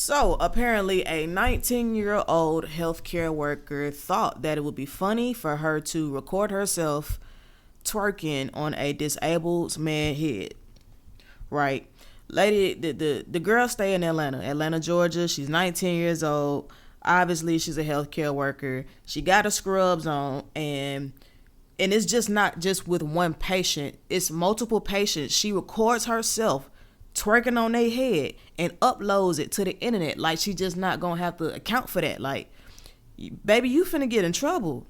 So, apparently, a 19-year-old healthcare worker thought that it would be funny for her to record herself twerking on a disabled man's head. Right? Lady, the girl stay in Atlanta, Georgia. She's 19 years old. Obviously, she's a healthcare worker. She got her scrubs on, and it's just not just with one patient, it's multiple patients. She records herself twerking on their head and uploads it to the internet. Like, she just not gonna have to account for that. Like, baby, you finna get in trouble.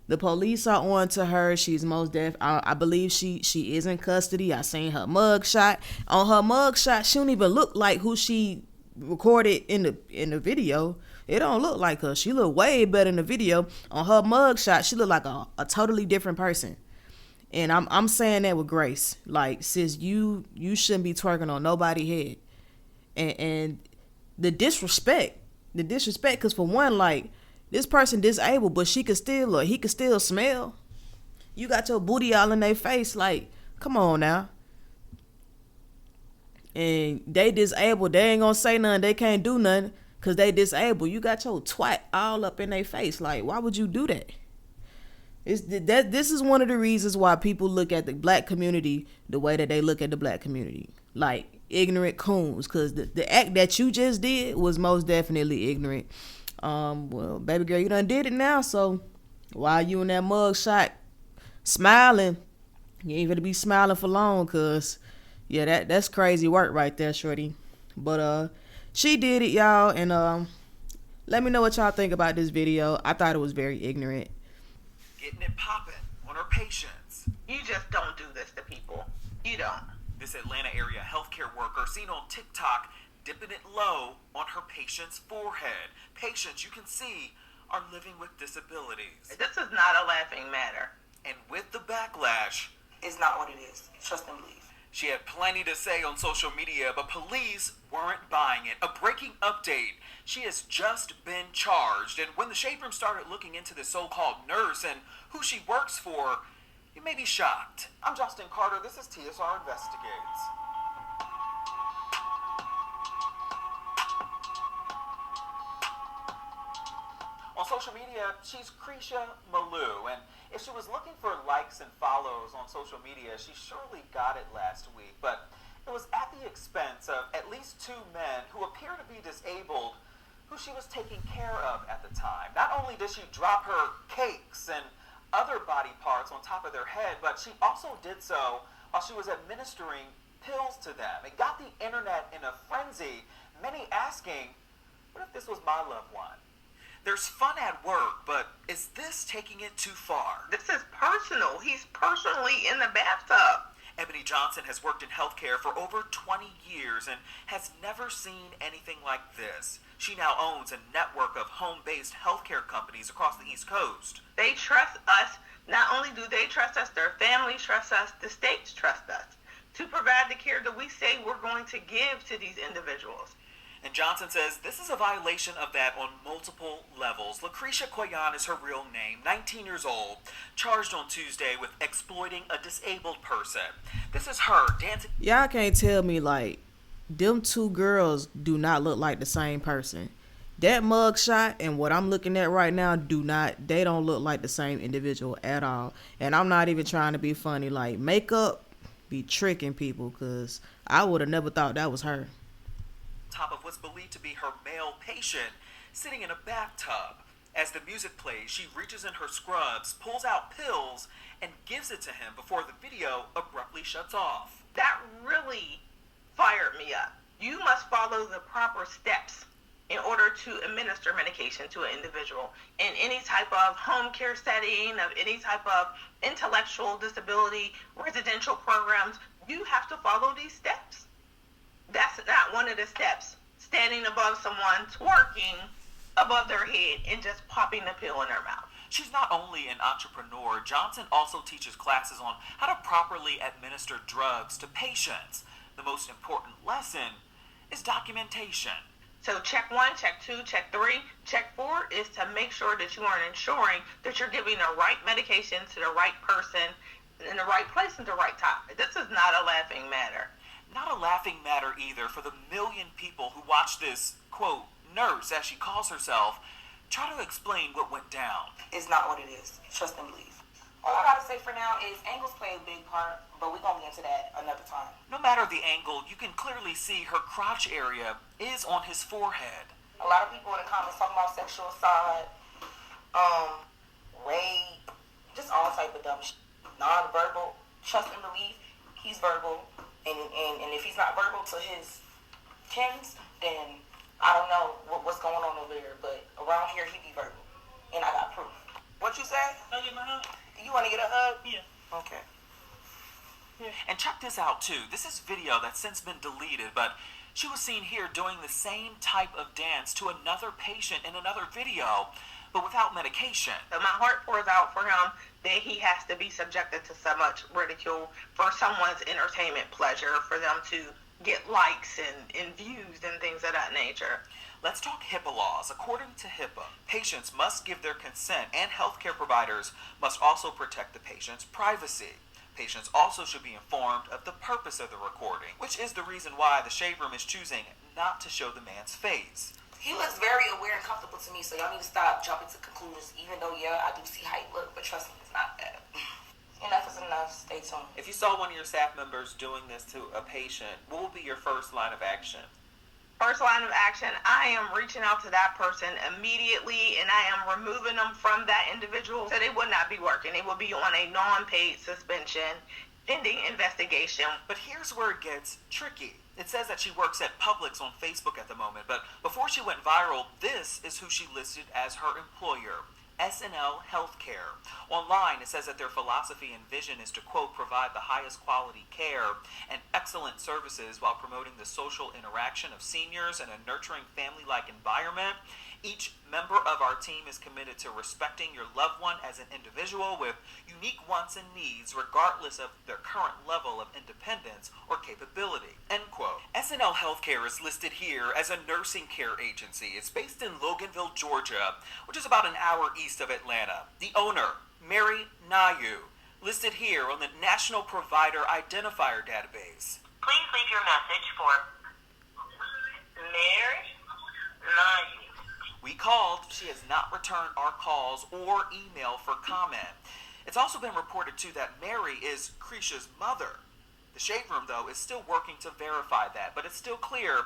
The police are on to her. She's most deaf. I believe she is in custody. I seen her mug shot. On her mug shot, she don't even look like who she recorded in the video. It don't look like her. She look way better in the video. On her mug shot, she look like a totally different person. And I'm saying that with grace. Like, sis, you shouldn't be twerking on nobody's head. And the disrespect, because for one, like, this person disabled, but he could still smell. You got your booty all in their face, like, come on now. And they disabled, they ain't gonna say nothing, they can't do nothing, cause they disabled. You got your twat all up in their face, like, why would you do that? This is one of the reasons why people look at the black community the way that they look at the black community, like ignorant coons. Cause the act that you just did was most definitely ignorant. Well, baby girl, you done did it now, so while you in that mug shot smiling, you ain't gonna be smiling for long, cause yeah, that's crazy work right there, shorty. But she did it, y'all, and let me know what y'all think about this video. I thought it was very ignorant. Getting it poppin' on her patients. You just don't do this to people. You don't. This Atlanta area healthcare worker seen on TikTok dipping it low on her patient's forehead. Patients, you can see, are living with disabilities. This is not a laughing matter. And with the backlash, It's not what it is. Trust and believe. she had plenty to say on social media, but police weren't buying it. A breaking update. She has just been charged, and when the Shade Room started looking into the so-called nurse and who she works for, you may be shocked. I'm Justin Carter. This is TSR Investigates. On social media, she's Krisha Malou, and if she was looking for likes and follows on social media, she surely got it last week, but it was at the expense of at least two men who appear to be disabled, who she was taking care of at the time. Not only did she drop her cakes and other body parts on top of their head, but she also did so while she was administering pills to them. It got the internet in a frenzy, many asking, what if this was my loved one? There's fun at work, but is this taking it too far? This is personal. He's personally in the bathtub. Ebony Johnson has worked in healthcare for over 20 years and has never seen anything like this. She now owns a network of home-based healthcare companies across the East Coast. They trust us. Not only do they trust us, their families trust us, the states trust us to provide the care that we say we're going to give to these individuals. And Johnson says this is a violation of that on multiple levels. Lucretia Koyan is her real name, 19 years old, charged on Tuesday with exploiting a disabled person. This is her dancing. Y'all can't tell me, like, them two girls do not look like the same person. That mug shot and what I'm looking at right now they don't look like the same individual at all. And I'm not even trying to be funny. Like, makeup be tricking people, because I would have never thought that was her. Top of what's believed to be her male patient sitting in a bathtub. As the music plays, she reaches in her scrubs, pulls out pills, and gives it to him before the video abruptly shuts off. That really fired me up. You must follow the proper steps in order to administer medication to an individual in any type of home care setting, of any type of intellectual disability, residential programs. You have to follow these steps. That's not one of the steps. Standing above someone, twerking above their head, and just popping the pill in their mouth. She's not only an entrepreneur, Johnson also teaches classes on how to properly administer drugs to patients. The most important lesson is documentation. So check 1, check 2, check 3, check 4 is to make sure that you are ensuring that you're giving the right medication to the right person in the right place at the right time. This is not a laughing matter. Not a laughing matter either for the million people who watch this quote, nurse, as she calls herself, try to explain what went down. It's not what it is. Trust and believe. All I gotta say for now is angles play a big part, but we're gonna get into that another time. No matter the angle, you can clearly see her crotch area is on his forehead. A lot of people in the comments talking about sexual assault, rape, just all type of dumb shit. Non-verbal, trust and believe, he's verbal, and if he's not verbal to his kins, then I don't know what's going on over there, but around here he be verbal, and I got proof. What you say? I'll get my hug. You want to get a hug? Yeah. Okay. And check this out too. This is video that's since been deleted, but she was seen here doing the same type of dance to another patient in another video, but without medication. So my heart pours out for him that he has to be subjected to so much ridicule for someone's entertainment pleasure, for them to get likes and views and things of that nature. Let's talk HIPAA laws. According to HIPAA, patients must give their consent, and healthcare providers must also protect the patient's privacy. Patients also should be informed of the purpose of the recording, which is the reason why the shade room is choosing not to show the man's face. He looks very aware and comfortable to me, so y'all need to stop jumping to conclusions, even though, yeah, I do see how he look, but trust me, it's not that. Enough is enough. Stay tuned. If you saw one of your staff members doing this to a patient, what will be your first line of action? First line of action, I am reaching out to that person immediately, and I am removing them from that individual, so they will not be working. They will be on a non-paid suspension pending investigation. But here's where it gets tricky. It says that she works at Publix on Facebook at the moment, but before she went viral, this is who she listed as her employer, SNL Healthcare. Online, it says that their philosophy and vision is to, quote, provide the highest quality care and excellent services while promoting the social interaction of seniors and a nurturing family-like environment. Each member of our team is committed to respecting your loved one as an individual with unique wants and needs, regardless of their current level of independence or capability, end quote. SNL Healthcare is listed here as a nursing care agency. It's based in Loganville, Georgia, which is about an hour east of Atlanta. The owner, Mary Nayu, listed here on the National Provider Identifier Database. Please leave your message for Mary Nayu. We called. She has not returned our calls or email for comment. It's also been reported, too, that Mary is Krisha's mother. The Shade Room, though, is still working to verify that, but it's still clear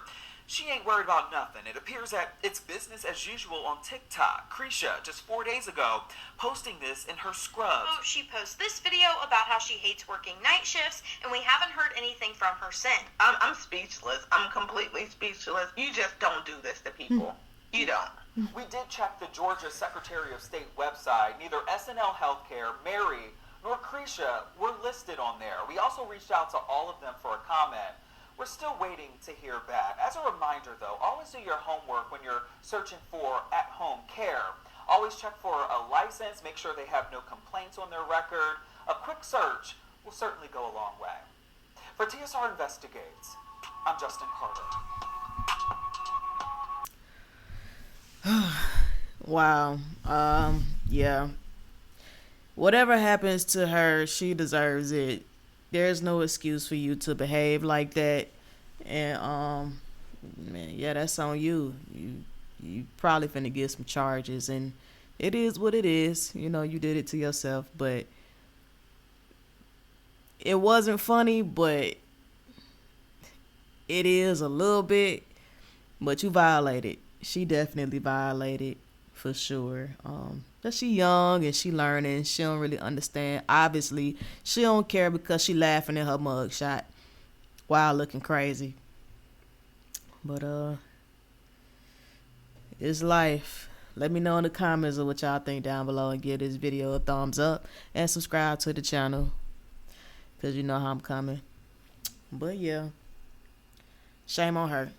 she ain't worried about nothing. It appears that it's business as usual on TikTok. Krisha, just 4 days ago, posting this in her scrubs. She posts this video about how she hates working night shifts, and we haven't heard anything from her since. I'm speechless. I'm completely speechless. You just don't do this to people. You don't. We did check the Georgia Secretary of State website. Neither SNL Healthcare, Mary, nor Krisha were listed on there. We also reached out to all of them for a comment. We're still waiting to hear back. As a reminder, though, always do your homework when you're searching for at-home care. Always check for a license. Make sure they have no complaints on their record. A quick search will certainly go a long way. For TSR Investigates, I'm Justin Carter. Wow. Yeah. Whatever happens to her, she deserves it. There's no excuse for you to behave like that. And man, yeah, that's on you. You probably finna get some charges, and it is what it is. You know, you did it to yourself, but it wasn't funny, but it is a little bit. But you violated. She definitely violated, for sure. But she young and she learning. She don't really understand. Obviously, she don't care because she laughing at her mugshot while looking crazy. But it's life. Let me know in the comments of what y'all think down below, and give this video a thumbs up and subscribe to the channel, because you know how I'm coming. But yeah, shame on her.